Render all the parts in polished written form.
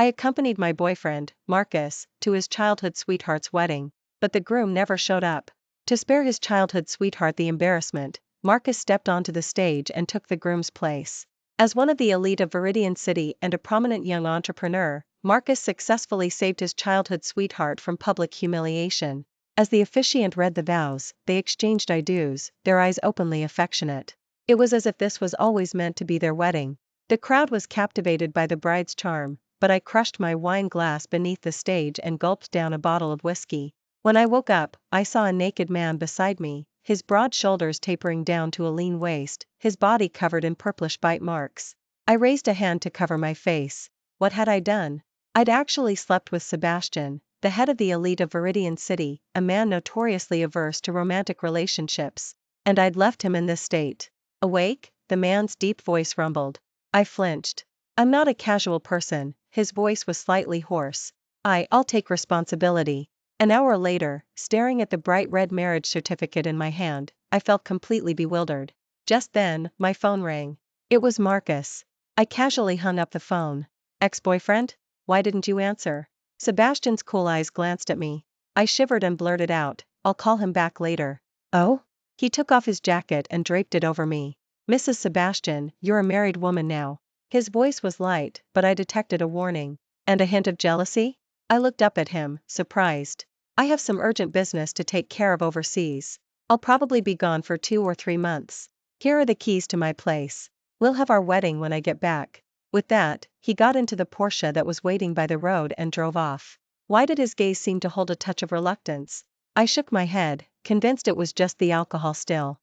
I accompanied my boyfriend, Marcus, to his childhood sweetheart's wedding, but the groom never showed up. To spare his childhood sweetheart the embarrassment, Marcus stepped onto the stage and took the groom's place. As one of the elite of Viridian City and a prominent young entrepreneur, Marcus successfully saved his childhood sweetheart from public humiliation. As the officiant read the vows, they exchanged I do's, their eyes openly affectionate. It was as if this was always meant to be their wedding. The crowd was captivated by the bride's charm, but I crushed my wine glass beneath the stage and gulped down a bottle of whiskey. When I woke up, I saw a naked man beside me, his broad shoulders tapering down to a lean waist, his body covered in purplish bite marks. I raised a hand to cover my face. What had I done? I'd actually slept with Sebastian, the head of the elite of Viridian City, a man notoriously averse to romantic relationships, and I'd left him in this state. Awake? The man's deep voice rumbled. I flinched. I'm not a casual person, his voice was slightly hoarse. I'll take responsibility. An hour later, staring at the bright red marriage certificate in my hand, I felt completely bewildered. Just then, my phone rang. It was Marcus. I casually hung up the phone. Ex-boyfriend? Why didn't you answer? Sebastian's cool eyes glanced at me. I shivered and blurted out, I'll call him back later. Oh? He took off his jacket and draped it over me. Mrs. Sebastian, you're a married woman now. His voice was light, but I detected a warning. And a hint of jealousy? I looked up at him, surprised. I have some urgent business to take care of overseas. I'll probably be gone for 2 or 3 months. Here are the keys to my place. We'll have our wedding when I get back. With that, he got into the Porsche that was waiting by the road and drove off. Why did his gaze seem to hold a touch of reluctance? I shook my head, convinced it was just the alcohol still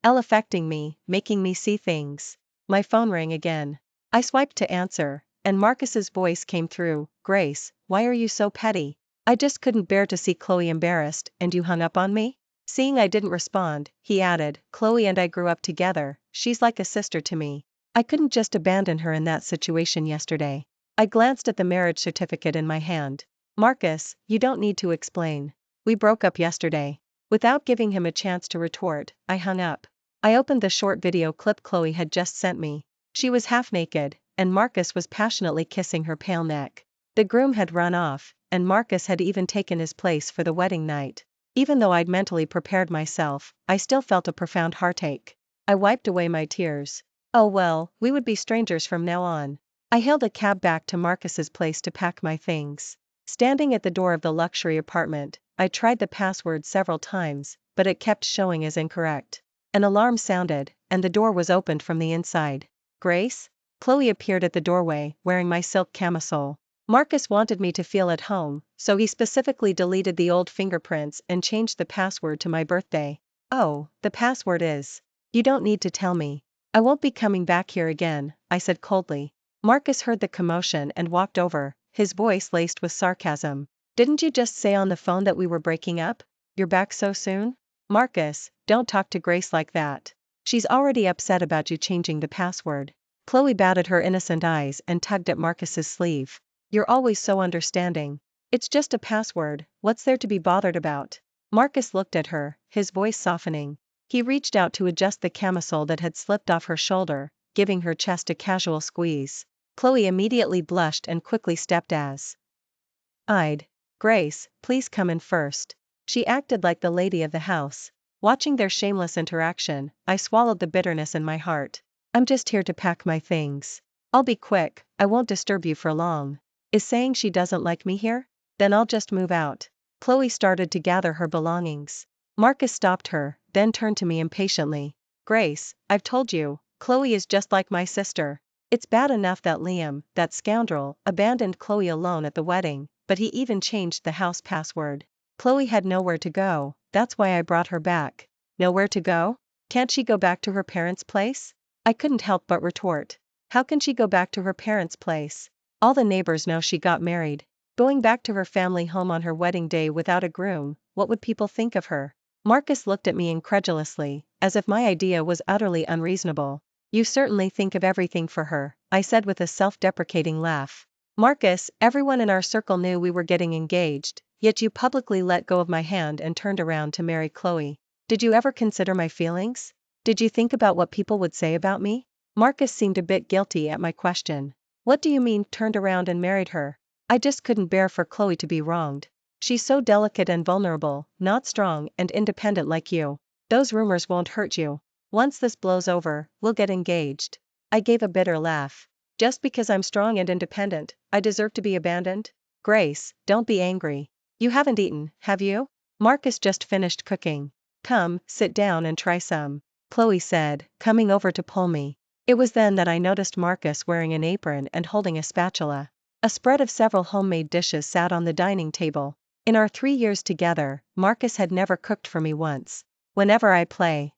affecting me, making me see things. My phone rang again. I swiped to answer, and Marcus's voice came through. Grace, why are you so petty? I just couldn't bear to see Chloe embarrassed, and you hung up on me? Seeing I didn't respond, he added, Chloe and I grew up together, she's like a sister to me. I couldn't just abandon her in that situation yesterday. I glanced at the marriage certificate in my hand. Marcus, you don't need to explain. We broke up yesterday. Without giving him a chance to retort, I hung up. I opened the short video clip Chloe had just sent me. She was half naked, and Marcus was passionately kissing her pale neck. The groom had run off, and Marcus had even taken his place for the wedding night. Even though I'd mentally prepared myself, I still felt a profound heartache. I wiped away my tears. Oh well, we would be strangers from now on. I hailed a cab back to Marcus's place to pack my things. Standing at the door of the luxury apartment, I tried the password several times, but it kept showing as incorrect. An alarm sounded, and the door was opened from the inside. Grace? Chloe appeared at the doorway, wearing my silk camisole. Marcus wanted me to feel at home, so he specifically deleted the old fingerprints and changed the password to my birthday. Oh, the password is. You don't need to tell me. I won't be coming back here again, I said coldly. Marcus heard the commotion and walked over, his voice laced with sarcasm. Didn't you just say on the phone that we were breaking up? You're back so soon? Marcus, don't talk to Grace like that. She's already upset about you changing the password. Chloe batted her innocent eyes and tugged at Marcus's sleeve. You're always so understanding. It's just a password, what's there to be bothered about? Marcus looked at her, his voice softening. He reached out to adjust the camisole that had slipped off her shoulder, giving her chest a casual squeeze. Chloe immediately blushed and quickly stepped aside. Grace, please come in first. She acted like the lady of the house. Watching their shameless interaction, I swallowed the bitterness in my heart. I'm just here to pack my things. I'll be quick, I won't disturb you for long. Is saying she doesn't like me here? Then I'll just move out. Chloe started to gather her belongings. Marcus stopped her, then turned to me impatiently. Grace, I've told you, Chloe is just like my sister. It's bad enough that Liam, that scoundrel, abandoned Chloe alone at the wedding, but he even changed the house password. Chloe had nowhere to go, that's why I brought her back. Nowhere to go? Can't she go back to her parents' place? I couldn't help but retort. How can she go back to her parents' place? All the neighbors know she got married. Going back to her family home on her wedding day without a groom, what would people think of her? Marcus looked at me incredulously, as if my idea was utterly unreasonable. You certainly think of everything for her, I said with a self-deprecating laugh. Marcus, everyone in our circle knew we were getting engaged, yet you publicly let go of my hand and turned around to marry Chloe. Did you ever consider my feelings? Did you think about what people would say about me? Marcus seemed a bit guilty at my question. What do you mean, turned around and married her? I just couldn't bear for Chloe to be wronged. She's so delicate and vulnerable, not strong and independent like you. Those rumors won't hurt you. Once this blows over, we'll get engaged. I gave a bitter laugh. Just because I'm strong and independent, I deserve to be abandoned? Grace, don't be angry. You haven't eaten, have you? Marcus just finished cooking. Come, sit down and try some, Chloe said, coming over to pull me. It was then that I noticed Marcus wearing an apron and holding a spatula. A spread of several homemade dishes sat on the dining table. In our 3 years together, Marcus had never cooked for me once. Whenever I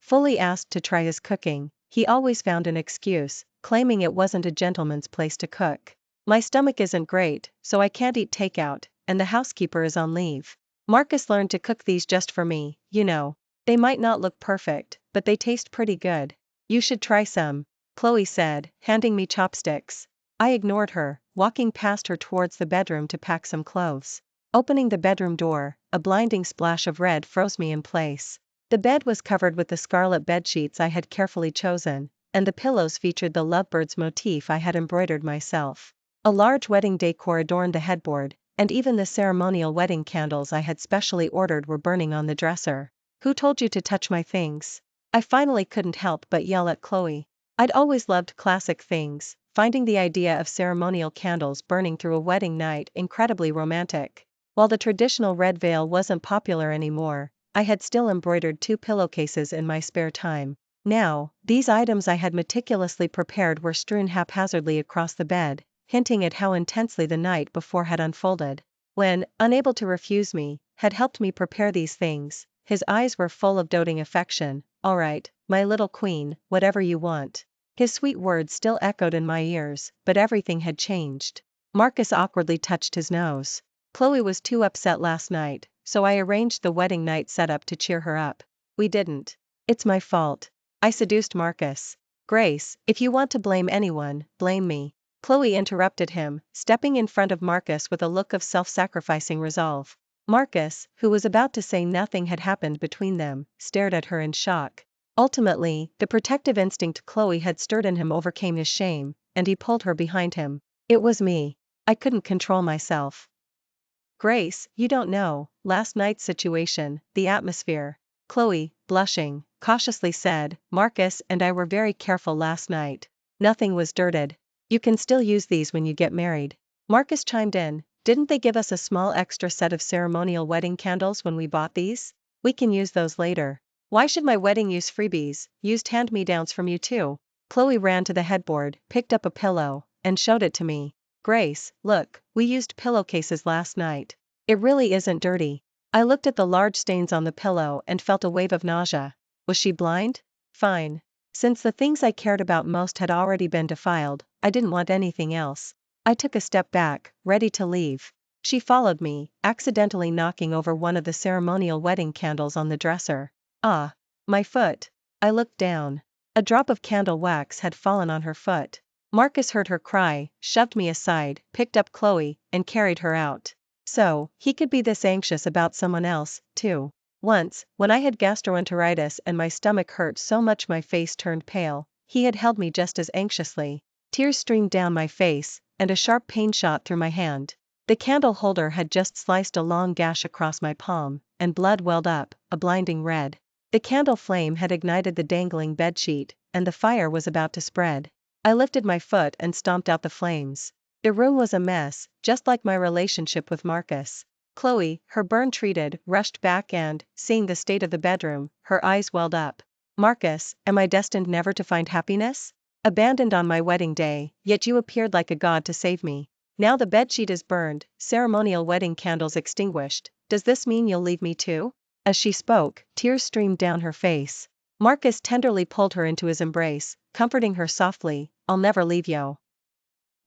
fully asked to try his cooking, he always found an excuse, claiming it wasn't a gentleman's place to cook. My stomach isn't great, so I can't eat takeout, and the housekeeper is on leave. Marcus learned to cook these just for me, you know. They might not look perfect, but they taste pretty good. You should try some, Chloe said, handing me chopsticks. I ignored her, walking past her towards the bedroom to pack some clothes. Opening the bedroom door, a blinding splash of red froze me in place. The bed was covered with the scarlet bedsheets I had carefully chosen, and the pillows featured the lovebirds motif I had embroidered myself. A large wedding decor adorned the headboard, and even the ceremonial wedding candles I had specially ordered were burning on the dresser. Who told you to touch my things? I finally couldn't help but yell at Chloe. I'd always loved classic things, finding the idea of ceremonial candles burning through a wedding night incredibly romantic. While the traditional red veil wasn't popular anymore, I had still embroidered 2 pillowcases in my spare time. Now, these items I had meticulously prepared were strewn haphazardly across the bed, hinting at how intensely the night before had unfolded. When, unable to refuse me, had helped me prepare these things, his eyes were full of doting affection. All right, my little queen, whatever you want. His sweet words still echoed in my ears, but everything had changed. Marcus awkwardly touched his nose. Chloe was too upset last night, so I arranged the wedding night setup to cheer her up. We didn't. It's my fault. I seduced Marcus. Grace, if you want to blame anyone, blame me. Chloe interrupted him, stepping in front of Marcus with a look of self-sacrificing resolve. Marcus, who was about to say nothing had happened between them, stared at her in shock. Ultimately, the protective instinct Chloe had stirred in him overcame his shame, and he pulled her behind him. It was me. I couldn't control myself. Grace, you don't know, last night's situation, the atmosphere. Chloe, blushing, cautiously said, Marcus and I were very careful last night. Nothing was dirted. You can still use these when you get married. Marcus chimed in, didn't they give us a small extra set of ceremonial wedding candles when we bought these? We can use those later. Why should my wedding use freebies, used hand-me-downs from you too? Chloe ran to the headboard, picked up a pillow, and showed it to me. Grace, look, we used pillowcases last night. It really isn't dirty. I looked at the large stains on the pillow and felt a wave of nausea. Was she blind? Fine. Since the things I cared about most had already been defiled, I didn't want anything else. I took a step back, ready to leave. She followed me, accidentally knocking over one of the ceremonial wedding candles on the dresser. Ah! My foot. I looked down. A drop of candle wax had fallen on her foot. Marcus heard her cry, shoved me aside, picked up Chloe, and carried her out. So, he could be this anxious about someone else, too. Once, when I had gastroenteritis and my stomach hurt so much my face turned pale, he had held me just as anxiously. Tears streamed down my face, and a sharp pain shot through my hand. The candle holder had just sliced a long gash across my palm, and blood welled up, a blinding red. The candle flame had ignited the dangling bedsheet, and the fire was about to spread. I lifted my foot and stomped out the flames. The room was a mess, just like my relationship with Marcus. Chloe, her burn treated, rushed back and, seeing the state of the bedroom, her eyes welled up. Marcus, am I destined never to find happiness? Abandoned on my wedding day, yet you appeared like a god to save me. Now the bedsheet is burned, ceremonial wedding candles extinguished. Does this mean you'll leave me too? As she spoke, tears streamed down her face. Marcus tenderly pulled her into his embrace, comforting her softly, I'll never leave you.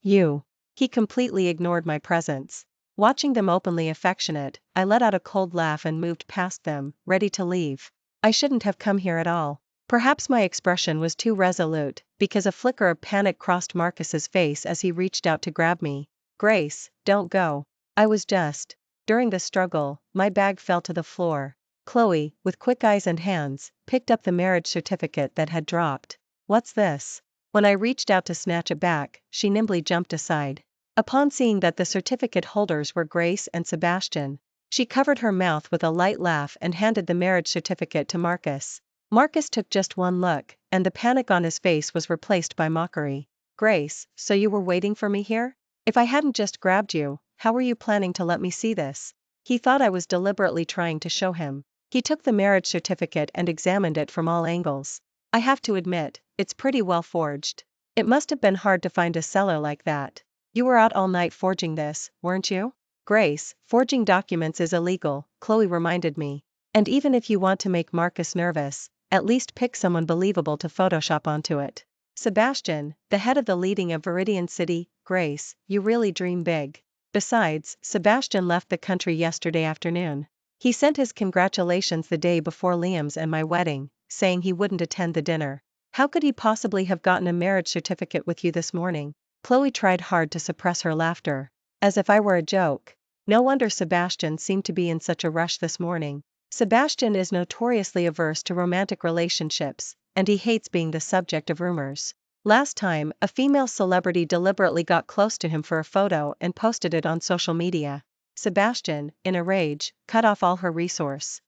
You. He completely ignored my presence. Watching them openly affectionate, I let out a cold laugh and moved past them, ready to leave. I shouldn't have come here at all. Perhaps my expression was too resolute, because a flicker of panic crossed Marcus's face as he reached out to grab me. Grace, don't go. I was just. During the struggle, my bag fell to the floor. Chloe, with quick eyes and hands, picked up the marriage certificate that had dropped. What's this? When I reached out to snatch it back, she nimbly jumped aside. Upon seeing that the certificate holders were Grace and Sebastian, she covered her mouth with a light laugh and handed the marriage certificate to Marcus. Marcus took just one look, and the panic on his face was replaced by mockery. Grace, so you were waiting for me here? If I hadn't just grabbed you, how were you planning to let me see this? He thought I was deliberately trying to show him. He took the marriage certificate and examined it from all angles. I have to admit, it's pretty well forged. It must have been hard to find a seller like that. You were out all night forging this, weren't you? Grace, forging documents is illegal, Chloe reminded me. And even if you want to make Marcus nervous, at least pick someone believable to Photoshop onto it. Sebastian, the head of the leading of Viridian City, Grace, you really dream big. Besides, Sebastian left the country yesterday afternoon. He sent his congratulations the day before Liam's and my wedding, saying he wouldn't attend the dinner. How could he possibly have gotten a marriage certificate with you this morning? Chloe tried hard to suppress her laughter. As if I were a joke. No wonder Sebastian seemed to be in such a rush this morning. Sebastian is notoriously averse to romantic relationships, and he hates being the subject of rumors. Last time, a female celebrity deliberately got close to him for a photo and posted it on social media. Sebastian, in a rage, cut off all her resources.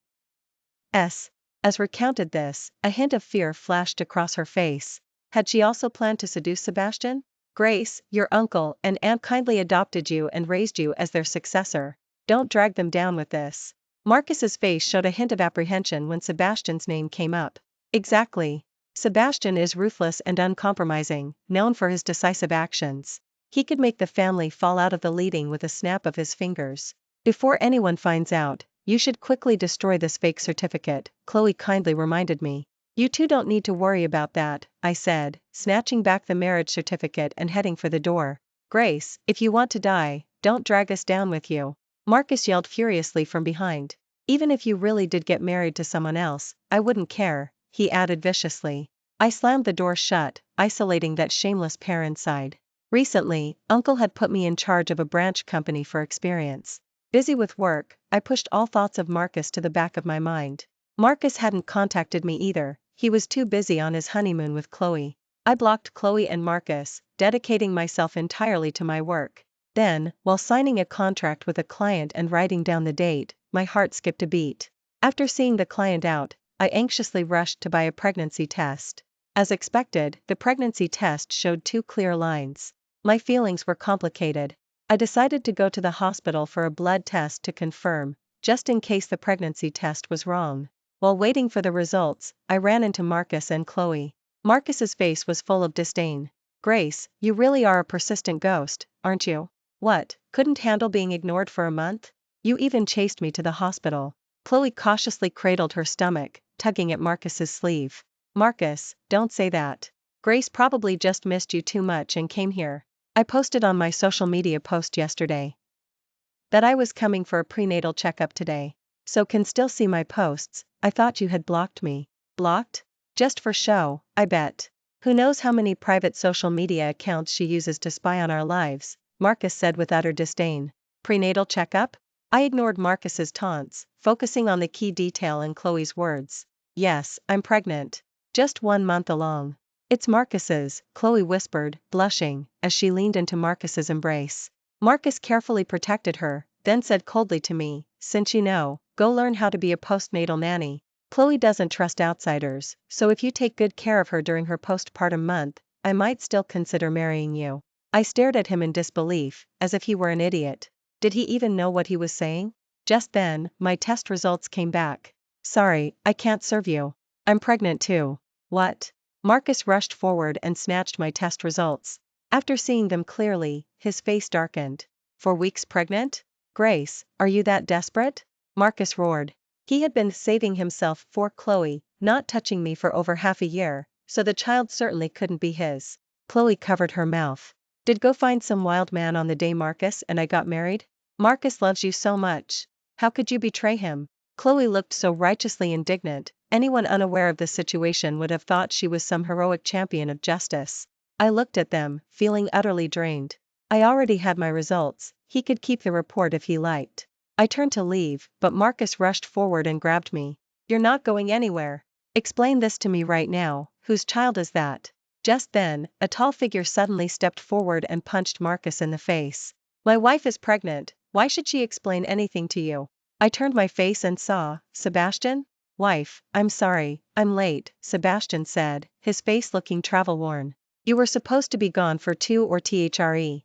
As recounted this, a hint of fear flashed across her face. Had she also planned to seduce Sebastian? Grace, your uncle and aunt kindly adopted you and raised you as their successor. Don't drag them down with this. Marcus's face showed a hint of apprehension when Sebastian's name came up. Exactly. Sebastian is ruthless and uncompromising, known for his decisive actions. He could make the family fall out of the leading with a snap of his fingers. Before anyone finds out, you should quickly destroy this fake certificate, Chloe kindly reminded me. You two don't need to worry about that, I said, snatching back the marriage certificate and heading for the door. Grace, if you want to die, don't drag us down with you. Marcus yelled furiously from behind. Even if you really did get married to someone else, I wouldn't care, he added viciously. I slammed the door shut, isolating that shameless pair inside. Recently, Uncle had put me in charge of a branch company for experience. Busy with work, I pushed all thoughts of Marcus to the back of my mind. Marcus hadn't contacted me either, he was too busy on his honeymoon with Chloe. I blocked Chloe and Marcus, dedicating myself entirely to my work. Then, while signing a contract with a client and writing down the date, my heart skipped a beat. After seeing the client out, I anxiously rushed to buy a pregnancy test. As expected, the pregnancy test showed 2 clear lines. My feelings were complicated. I decided to go to the hospital for a blood test to confirm, just in case the pregnancy test was wrong. While waiting for the results, I ran into Marcus and Chloe. Marcus's face was full of disdain. Grace, you really are a persistent ghost, aren't you? What, couldn't handle being ignored for a month? You even chased me to the hospital. Chloe cautiously cradled her stomach, tugging at Marcus's sleeve. Marcus, don't say that. Grace probably just missed you too much and came here. I posted on my social media post yesterday that I was coming for a prenatal checkup today. So can still see my posts. I thought you had blocked me. Blocked? Just for show, I bet. Who knows how many private social media accounts she uses to spy on our lives, Marcus said with utter disdain. Prenatal checkup? I ignored Marcus's taunts, focusing on the key detail in Chloe's words. Yes, I'm pregnant. Just 1 month along. It's Marcus's, Chloe whispered, blushing, as she leaned into Marcus's embrace. Marcus carefully protected her, then said coldly to me, since you know, go learn how to be a postnatal nanny. Chloe doesn't trust outsiders, so if you take good care of her during her postpartum month, I might still consider marrying you. I stared at him in disbelief, as if he were an idiot. Did he even know what he was saying? Just then, my test results came back. Sorry, I can't serve you. I'm pregnant too. What? Marcus rushed forward and snatched my test results. After seeing them clearly, his face darkened. 4 weeks pregnant? Grace, are you that desperate? Marcus roared. He had been saving himself for Chloe, not touching me for over half a year, so the child certainly couldn't be his. Chloe covered her mouth. Did go find some wild man on the day Marcus and I got married? Marcus loves you so much. How could you betray him? Chloe looked so righteously indignant, anyone unaware of the situation would have thought she was some heroic champion of justice. I looked at them, feeling utterly drained. I already had my results, he could keep the report if he liked. I turned to leave, but Marcus rushed forward and grabbed me. You're not going anywhere. Explain this to me right now, whose child is that? Just then, a tall figure suddenly stepped forward and punched Marcus in the face. My wife is pregnant, why should she explain anything to you? I turned my face and saw, Sebastian? Wife, I'm sorry, I'm late, Sebastian said, his face looking travel-worn. You were supposed to be gone for 2 or 3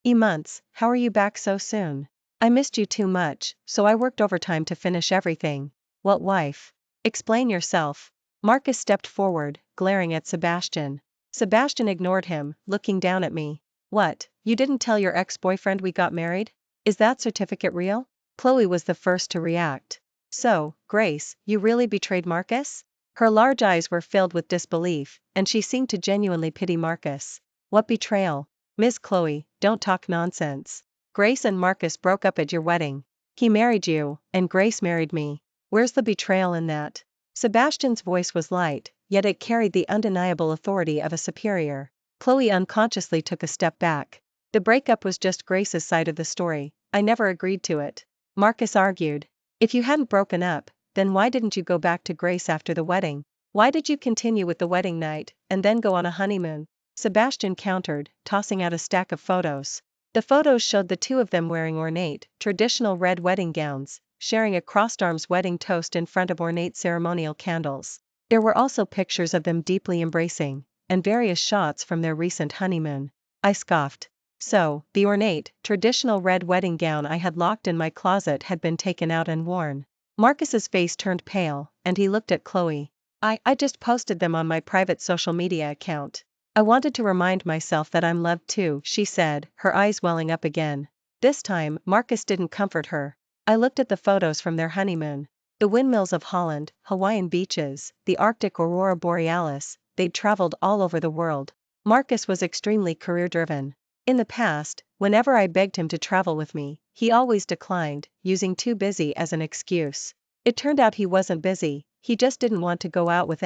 months, how are you back so soon? I missed you too much, so I worked overtime to finish everything. What wife? Explain yourself. Marcus stepped forward, glaring at Sebastian. Sebastian ignored him, looking down at me. What, you didn't tell your ex-boyfriend we got married? Is that certificate real? Chloe was the first to react. So, Grace, you really betrayed Marcus? Her large eyes were filled with disbelief, and she seemed to genuinely pity Marcus. What betrayal? Miss Chloe, don't talk nonsense. Grace and Marcus broke up at your wedding. He married you, and Grace married me. Where's the betrayal in that? Sebastian's voice was light, yet it carried the undeniable authority of a superior. Chloe unconsciously took a step back. The breakup was just Grace's side of the story, I never agreed to it. Marcus argued. If you hadn't broken up, then why didn't you go back to Grace after the wedding? Why did you continue with the wedding night, and then go on a honeymoon? Sebastian countered, tossing out a stack of photos. The photos showed the two of them wearing ornate, traditional red wedding gowns, sharing a crossed-arms wedding toast in front of ornate ceremonial candles. There were also pictures of them deeply embracing, and various shots from their recent honeymoon. I scoffed. So, the ornate, traditional red wedding gown I had locked in my closet had been taken out and worn. Marcus's face turned pale, and he looked at Chloe. I just posted them on my private social media account. I wanted to remind myself that I'm loved too, she said, her eyes welling up again. This time, Marcus didn't comfort her. I looked at the photos from their honeymoon. The windmills of Holland, Hawaiian beaches, the Arctic aurora borealis, they'd traveled all over the world. Marcus was extremely career-driven. In the past, whenever I begged him to travel with me, he always declined, using too busy as an excuse. It turned out he wasn't busy, he just didn't want to go out with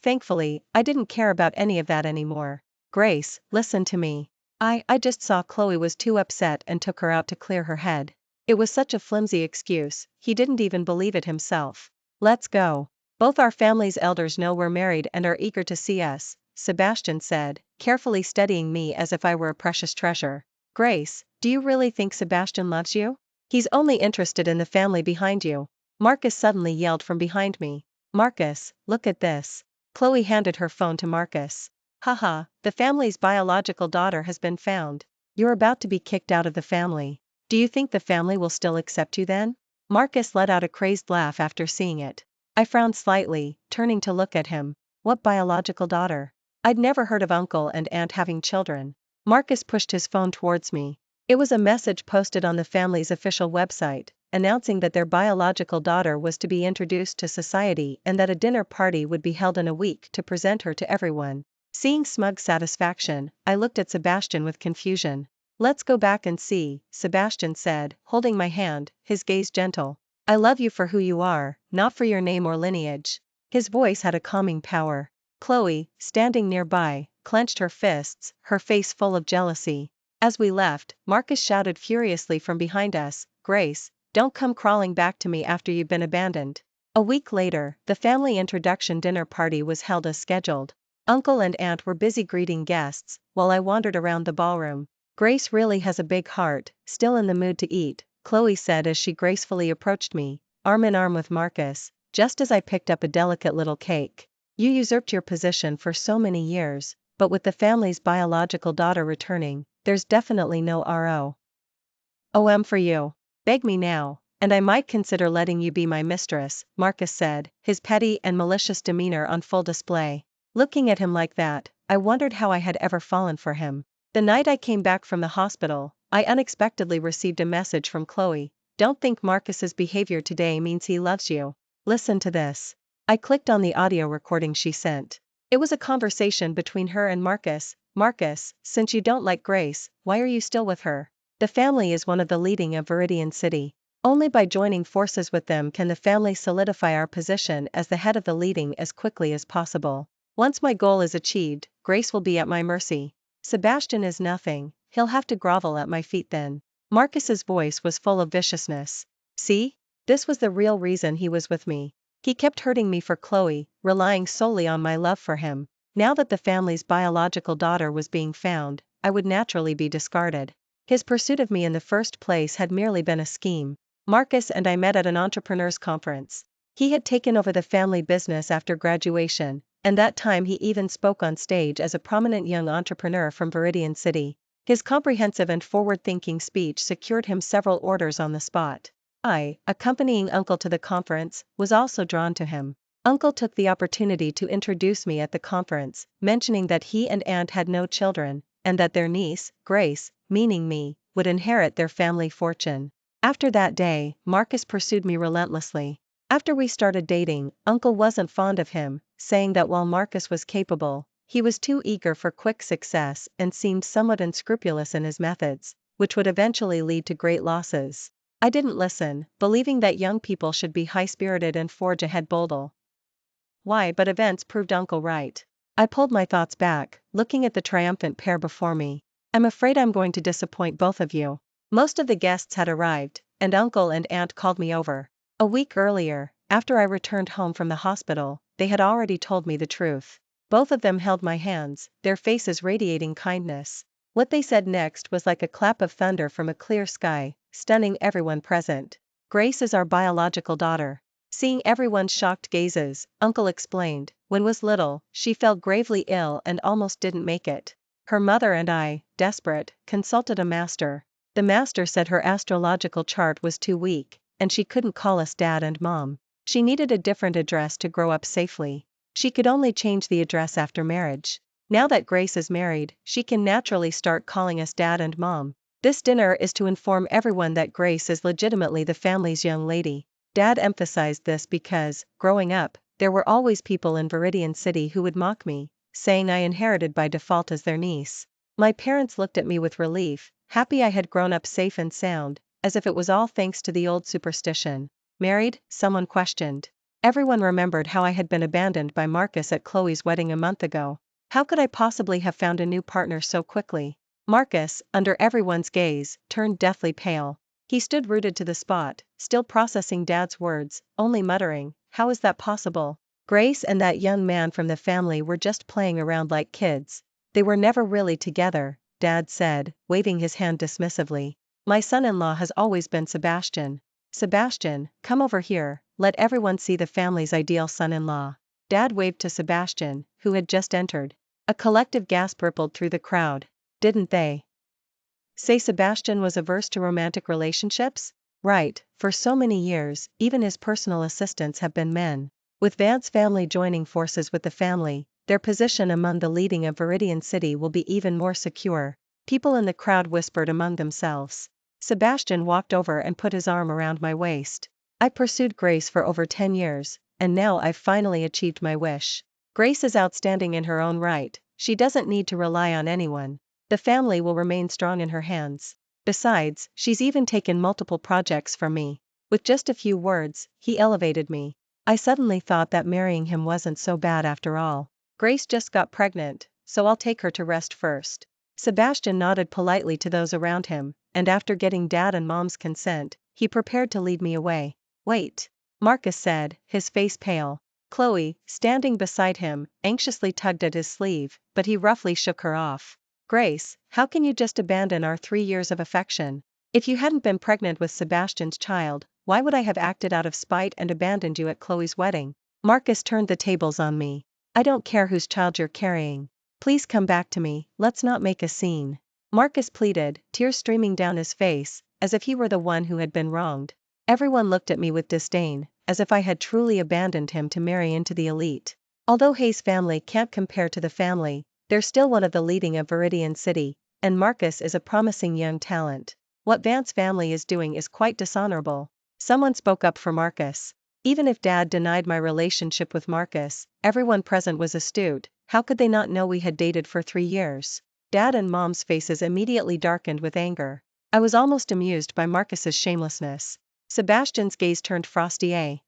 Thankfully, I didn't care about any of that anymore. Grace, listen to me. I just saw Chloe was too upset and took her out to clear her head. It was such a flimsy excuse, he didn't even believe it himself. Let's go. Both our family's elders know we're married and are eager to see us, Sebastian said, carefully studying me as if I were a precious treasure. Grace, do you really think Sebastian loves you? He's only interested in the family behind you. Marcus suddenly yelled from behind me. Marcus, look at this. Chloe handed her phone to Marcus. Haha, the family's biological daughter has been found. You're about to be kicked out of the family. Do you think the family will still accept you then? Marcus let out a crazed laugh after seeing it. I frowned slightly, turning to look at him. What biological daughter? I'd never heard of uncle and aunt having children. Marcus pushed his phone towards me. It was a message posted on the family's official website, announcing that their biological daughter was to be introduced to society and that a dinner party would be held in a week to present her to everyone. Seeing smug satisfaction, I looked at Sebastian with confusion. Let's go back and see, Sebastian said, holding my hand, his gaze gentle. I love you for who you are, not for your name or lineage. His voice had a calming power. Chloe, standing nearby, clenched her fists, her face full of jealousy. As we left, Marcus shouted furiously from behind us, Grace, don't come crawling back to me after you've been abandoned. A week later, the family introduction dinner party was held as scheduled. Uncle and aunt were busy greeting guests, while I wandered around the ballroom. Grace really has a big heart, still in the mood to eat, Chloe said as she gracefully approached me, arm in arm with Marcus, just as I picked up a delicate little cake. You usurped your position for so many years, but with the family's biological daughter returning, there's definitely no ROM for you. Beg me now, and I might consider letting you be my mistress, Marcus said, his petty and malicious demeanor on full display. Looking at him like that, I wondered how I had ever fallen for him. The night I came back from the hospital, I unexpectedly received a message from Chloe. Don't think Marcus's behavior today means he loves you. Listen to this. I clicked on the audio recording she sent. It was a conversation between her and Marcus. Marcus, since you don't like Grace, why are you still with her? The family is one of the leading of Viridian City. Only by joining forces with them can the family solidify our position as the head of the leading as quickly as possible. Once my goal is achieved, Grace will be at my mercy. Sebastian is nothing, he'll have to grovel at my feet then. Marcus's voice was full of viciousness. See? This was the real reason he was with me. He kept hurting me for Chloe, relying solely on my love for him. Now that the family's biological daughter was being found, I would naturally be discarded. His pursuit of me in the first place had merely been a scheme. Marcus and I met at an entrepreneurs conference. He had taken over the family business after graduation, and that time he even spoke on stage as a prominent young entrepreneur from Viridian City. His comprehensive and forward-thinking speech secured him several orders on the spot. I, accompanying Uncle to the conference, was also drawn to him. Uncle took the opportunity to introduce me at the conference, mentioning that he and Aunt had no children, and that their niece, Grace, meaning me, would inherit their family fortune. After that day, Marcus pursued me relentlessly. After we started dating, Uncle wasn't fond of him, saying that while Marcus was capable, he was too eager for quick success and seemed somewhat unscrupulous in his methods, which would eventually lead to great losses. I didn't listen, believing that young people should be high-spirited and forge ahead boldly. Why, but events proved Uncle right. I pulled my thoughts back, looking at the triumphant pair before me. I'm afraid I'm going to disappoint both of you. Most of the guests had arrived, and Uncle and Aunt called me over. A week earlier, after I returned home from the hospital, they had already told me the truth. Both of them held my hands, their faces radiating kindness. What they said next was like a clap of thunder from a clear sky, stunning everyone present. Grace is our biological daughter. Seeing everyone's shocked gazes, Uncle explained, when was little, she fell gravely ill and almost didn't make it. Her mother and I, desperate, consulted a master. The master said her astrological chart was too weak, and she couldn't call us Dad and Mom. She needed a different address to grow up safely. She could only change the address after marriage. Now that Grace is married, she can naturally start calling us Dad and Mom. This dinner is to inform everyone that Grace is legitimately the family's young lady. Dad emphasized this because, growing up, there were always people in Viridian City who would mock me, saying I inherited by default as their niece. My parents looked at me with relief, happy I had grown up safe and sound, as if it was all thanks to the old superstition. Married? Someone questioned. Everyone remembered how I had been abandoned by Marcus at Chloe's wedding a month ago. How could I possibly have found a new partner so quickly? Marcus, under everyone's gaze, turned deathly pale. He stood rooted to the spot, still processing Dad's words, only muttering, "How is that possible? Grace and that young man from the family were just playing around like kids. They were never really together," Dad said, waving his hand dismissively. "My son-in-law has always been Sebastian. Sebastian, come over here, let everyone see the family's ideal son-in-law." Dad waved to Sebastian, who had just entered. A collective gasp rippled through the crowd. Didn't they say Sebastian was averse to romantic relationships? Right, for so many years, even his personal assistants have been men. With Vance's family joining forces with the family, their position among the leading of Viridian City will be even more secure. People in the crowd whispered among themselves. Sebastian walked over and put his arm around my waist. I pursued Grace for over 10 years, and now I've finally achieved my wish. Grace is outstanding in her own right, she doesn't need to rely on anyone. The family will remain strong in her hands. Besides, she's even taken multiple projects from me. With just a few words, he elevated me. I suddenly thought that marrying him wasn't so bad after all. Grace just got pregnant, so I'll take her to rest first. Sebastian nodded politely to those around him, and after getting Dad and Mom's consent, he prepared to lead me away. "Wait," Marcus said, his face pale. Chloe, standing beside him, anxiously tugged at his sleeve, but he roughly shook her off. "Grace, how can you just abandon our 3 years of affection? If you hadn't been pregnant with Sebastian's child, why would I have acted out of spite and abandoned you at Chloe's wedding?" Marcus turned the tables on me. "I don't care whose child you're carrying. Please come back to me, let's not make a scene." Marcus pleaded, tears streaming down his face, as if he were the one who had been wronged. Everyone looked at me with disdain, as if I had truly abandoned him to marry into the elite. Although Hay's family can't compare to the family, they're still one of the leading of Viridian City, and Marcus is a promising young talent. What Vance's family is doing is quite dishonorable. Someone spoke up for Marcus. Even if Dad denied my relationship with Marcus, everyone present was astute. How could they not know we had dated for 3 years? Dad and Mom's faces immediately darkened with anger. I was almost amused by Marcus's shamelessness. Sebastian's gaze turned frosty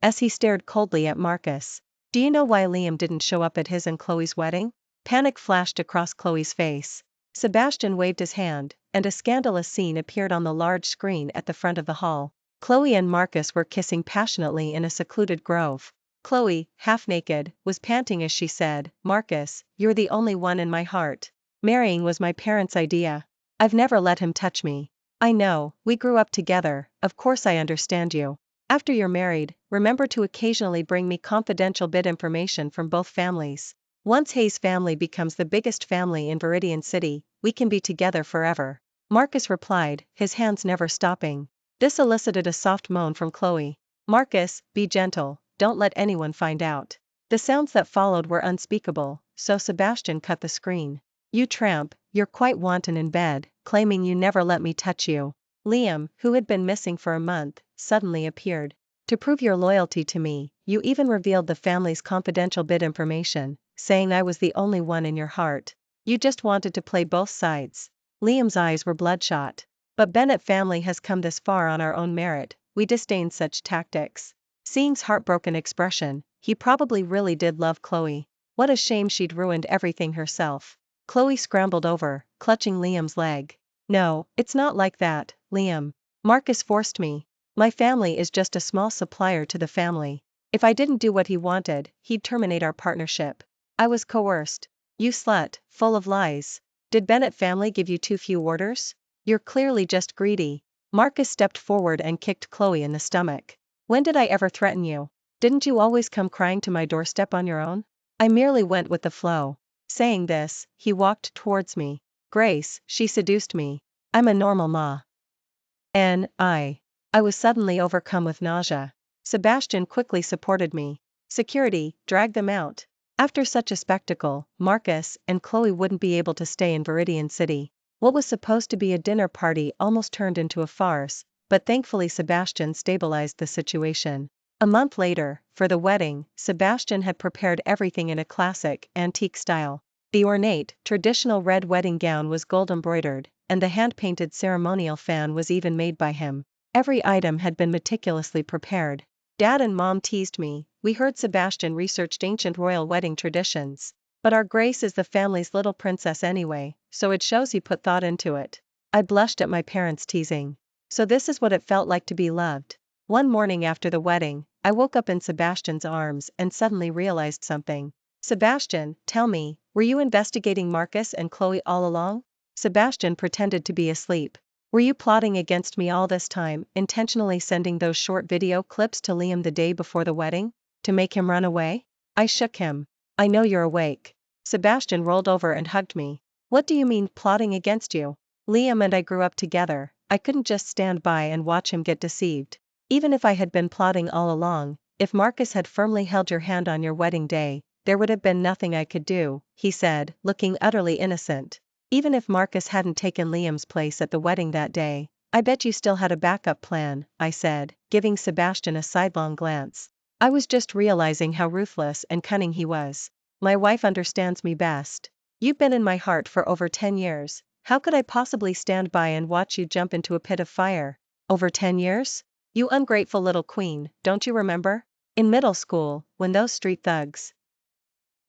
as he stared coldly at Marcus. "Do you know why Liam didn't show up at his and Chloe's wedding?" Panic flashed across Chloe's face. Sebastian waved his hand, and a scandalous scene appeared on the large screen at the front of the hall. Chloe and Marcus were kissing passionately in a secluded grove. Chloe, half naked, was panting as she said, "Marcus, you're the only one in my heart. Marrying was my parents' idea. I've never let him touch me. I know, we grew up together, of course I understand you. After you're married, remember to occasionally bring me confidential bit information from both families. Once Hay's family becomes the biggest family in Viridian City, we can be together forever." Marcus replied, his hands never stopping. This elicited a soft moan from Chloe. "Marcus, be gentle, don't let anyone find out." The sounds that followed were unspeakable, so Sebastian cut the screen. "You tramp, you're quite wanton in bed, claiming you never let me touch you." Liam, who had been missing for a month, suddenly appeared. "To prove your loyalty to me, you even revealed the family's confidential bit information, saying I was the only one in your heart. You just wanted to play both sides." Liam's eyes were bloodshot. "But Bennett family has come this far on our own merit, we disdain such tactics." Seeing's heartbroken expression, he probably really did love Chloe. What a shame she'd ruined everything herself. Chloe scrambled over, clutching Liam's leg. "No, it's not like that, Liam. Marcus forced me. My family is just a small supplier to the family. If I didn't do what he wanted, he'd terminate our partnership. I was coerced." "You slut, full of lies. Did Bennett family give you too few orders? You're clearly just greedy." Marcus stepped forward and kicked Chloe in the stomach. "When did I ever threaten you? Didn't you always come crying to my doorstep on your own? I merely went with the flow." Saying this, he walked towards me. "Grace, she seduced me. I'm a normal ma." I was suddenly overcome with nausea. Sebastian quickly supported me. "Security, drag them out." After such a spectacle, Marcus and Chloe wouldn't be able to stay in Viridian City. What was supposed to be a dinner party almost turned into a farce, but thankfully Sebastian stabilized the situation. A month later, for the wedding, Sebastian had prepared everything in a classic, antique style. The ornate, traditional red wedding gown was gold embroidered, and the hand-painted ceremonial fan was even made by him. Every item had been meticulously prepared. Dad and Mom teased me. "We heard Sebastian researched ancient royal wedding traditions. But our Grace is the family's little princess anyway, so it shows he put thought into it." I blushed at my parents' teasing. So this is what it felt like to be loved. One morning after the wedding, I woke up in Sebastian's arms and suddenly realized something. "Sebastian, tell me, were you investigating Marcus and Chloe all along?" Sebastian pretended to be asleep. "Were you plotting against me all this time, intentionally sending those short video clips to Liam the day before the wedding? To make him run away?" I shook him. "I know you're awake." Sebastian rolled over and hugged me. "What do you mean, plotting against you? Liam and I grew up together, I couldn't just stand by and watch him get deceived. Even if I had been plotting all along, if Marcus had firmly held your hand on your wedding day, there would have been nothing I could do," he said, looking utterly innocent. "Even if Marcus hadn't taken Liam's place at the wedding that day, I bet you still had a backup plan," I said, giving Sebastian a sidelong glance. I was just realizing how ruthless and cunning he was. "My wife understands me best. You've been in my heart for over 10 years. How could I possibly stand by and watch you jump into a pit of fire?" "Over 10 years? You ungrateful little queen, don't you remember? In middle school, when those street thugs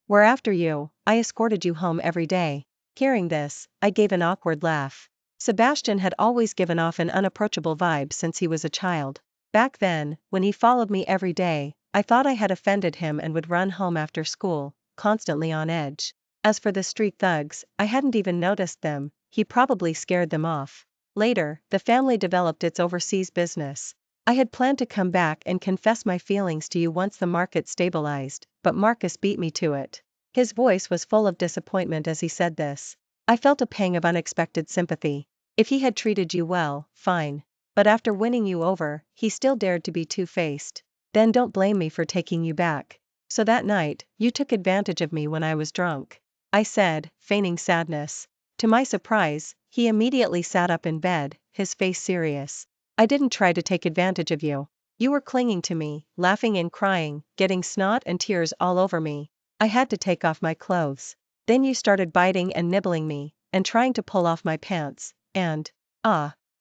were after you, I escorted you home every day." Hearing this, I gave an awkward laugh. Sebastian had always given off an unapproachable vibe since he was a child. Back then, when he followed me every day, I thought I had offended him and would run home after school, constantly on edge. As for the street thugs, I hadn't even noticed them, he probably scared them off. Later, the family developed its overseas business. I had planned to come back and confess my feelings to you once the market stabilized, but Marcus beat me to it. His voice was full of disappointment as he said this. I felt a pang of unexpected sympathy. If he had treated you well, fine. But after winning you over, he still dared to be two-faced. Then don't blame me for taking you back. So that night, you took advantage of me when I was drunk," I said, feigning sadness. To my surprise, he immediately sat up in bed, his face serious. "I didn't try to take advantage of you. You were clinging to me, laughing and crying, getting snot and tears all over me. I had to take off my clothes. Then you started biting and nibbling me, and trying to pull off my pants, and...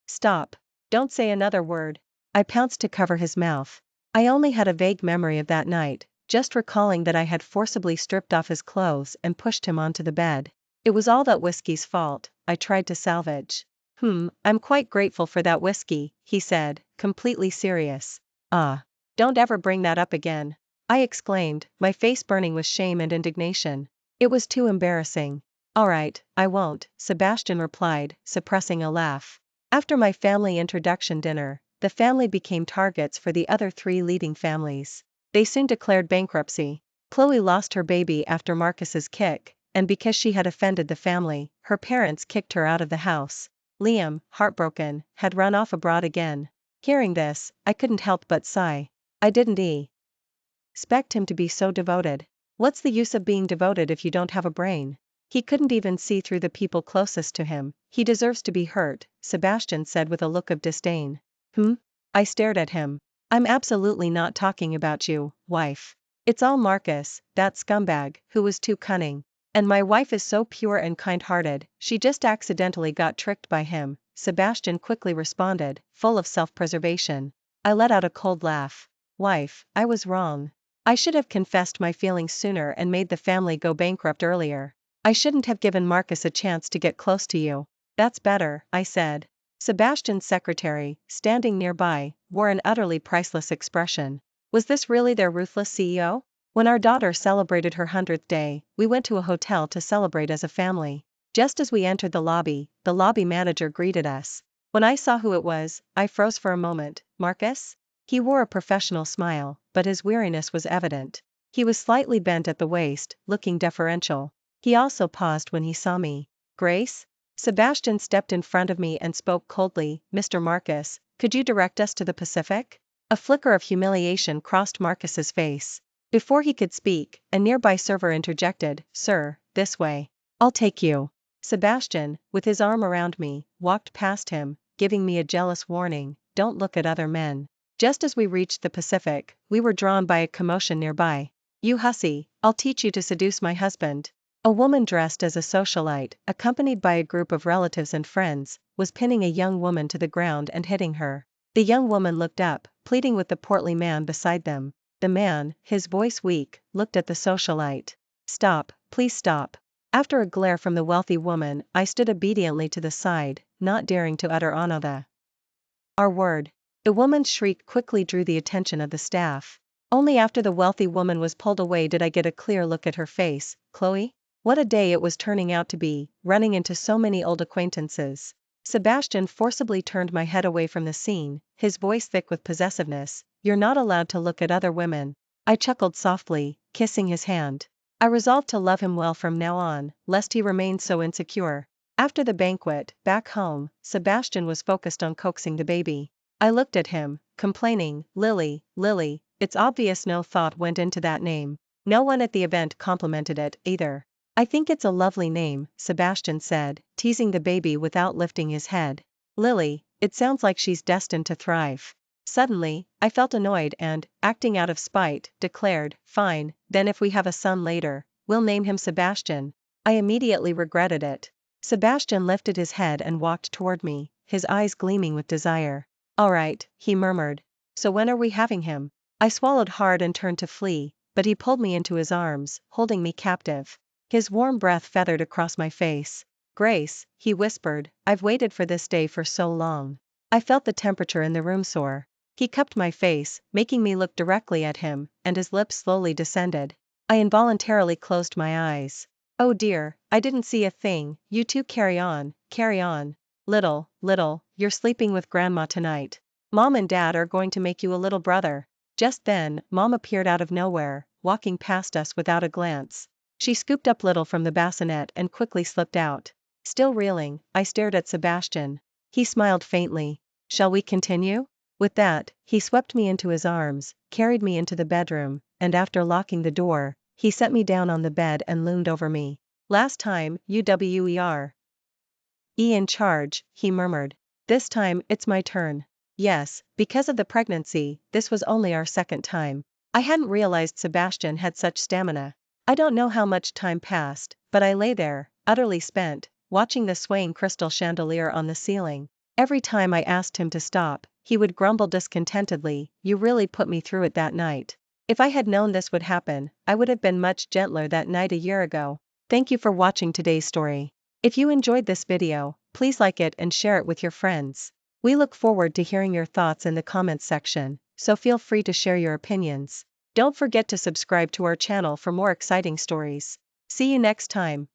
Stop. Don't say another word." I pounced to cover his mouth. I only had a vague memory of that night, just recalling that I had forcibly stripped off his clothes and pushed him onto the bed. "It was all that whiskey's fault," I tried to salvage. I'm quite grateful for that whiskey," he said, completely serious. Don't ever bring that up again." I exclaimed, my face burning with shame and indignation. It was too embarrassing. Alright, I won't, Sebastian replied, suppressing a laugh. After my family introduction dinner, the family became targets for the other three leading families. They soon declared bankruptcy. Chloe lost her baby after Marcus's kick, and because she had offended the family, her parents kicked her out of the house. Liam, heartbroken, had run off abroad again. Hearing this, I couldn't help but sigh. I didn't expect him to be so devoted. What's the use of being devoted if you don't have a brain? He couldn't even see through the people closest to him. He deserves to be hurt, Sebastian said with a look of disdain. I stared at him. I'm absolutely not talking about you, wife. It's all Marcus, that scumbag, who was too cunning. And my wife is so pure and kind-hearted, she just accidentally got tricked by him, Sebastian quickly responded, full of self-preservation. I let out a cold laugh. Wife, I was wrong. I should have confessed my feelings sooner and made the family go bankrupt earlier. I shouldn't have given Marcus a chance to get close to you. That's better, I said. Sebastian's secretary, standing nearby, wore an utterly priceless expression. Was this really their ruthless CEO? When our daughter celebrated her 100th day, we went to a hotel to celebrate as a family. Just as we entered the lobby manager greeted us. When I saw who it was, I froze for a moment. Marcus? He wore a professional smile, but his weariness was evident. He was slightly bent at the waist, looking deferential. He also paused when he saw me. Grace? Sebastian stepped in front of me and spoke coldly. Mr. Marcus, could you direct us to the Pacific? A flicker of humiliation crossed Marcus's face. Before he could speak, a nearby server interjected, Sir, this way. I'll take you. Sebastian, with his arm around me, walked past him, giving me a jealous warning, don't look at other men. Just as we reached the Pacific, we were drawn by a commotion nearby. You hussy, I'll teach you to seduce my husband. A woman dressed as a socialite, accompanied by a group of relatives and friends, was pinning a young woman to the ground and hitting her. The young woman looked up, pleading with the portly man beside them. The man, his voice weak, looked at the socialite. Stop, please stop. After a glare from the wealthy woman, I stood obediently to the side, not daring to utter another word. The woman's shriek quickly drew the attention of the staff. Only after the wealthy woman was pulled away did I get a clear look at her face. Chloe? What a day it was turning out to be, running into so many old acquaintances. Sebastian forcibly turned my head away from the scene, his voice thick with possessiveness. You're not allowed to look at other women. I chuckled softly, kissing his hand. I resolved to love him well from now on, lest he remain so insecure. After the banquet, back home, Sebastian was focused on coaxing the baby. I looked at him, complaining, Lily, it's obvious no thought went into that name. No one at the event complimented it, either. I think it's a lovely name, Sebastian said, teasing the baby without lifting his head. Lily, it sounds like she's destined to thrive. Suddenly, I felt annoyed and, acting out of spite, declared, fine, then if we have a son later, we'll name him Sebastian. I immediately regretted it. Sebastian lifted his head and walked toward me, his eyes gleaming with desire. Alright, he murmured. So when are we having him? I swallowed hard and turned to flee, but he pulled me into his arms, holding me captive. His warm breath feathered across my face. Grace, he whispered, I've waited for this day for so long. I felt the temperature in the room soar. He cupped my face, making me look directly at him, and his lips slowly descended. I involuntarily closed my eyes. Oh dear, I didn't see a thing. You two carry on. Little, you're sleeping with Grandma tonight. Mom and Dad are going to make you a little brother. Just then, Mom appeared out of nowhere, walking past us without a glance. She scooped up Little from the bassinet and quickly slipped out. Still reeling, I stared at Sebastian. He smiled faintly. Shall we continue? With that, he swept me into his arms, carried me into the bedroom, and after locking the door, he set me down on the bed and loomed over me. Last time, you were in charge, he murmured. This time, it's my turn. Yes, because of the pregnancy, this was only our second time. I hadn't realized Sebastian had such stamina. I don't know how much time passed, but I lay there, utterly spent, watching the swaying crystal chandelier on the ceiling. Every time I asked him to stop, he would grumble discontentedly, you really put me through it that night. If I had known this would happen, I would have been much gentler that night a year ago. Thank you for watching today's story. If you enjoyed this video, please like it and share it with your friends. We look forward to hearing your thoughts in the comments section, so feel free to share your opinions. Don't forget to subscribe to our channel for more exciting stories. See you next time.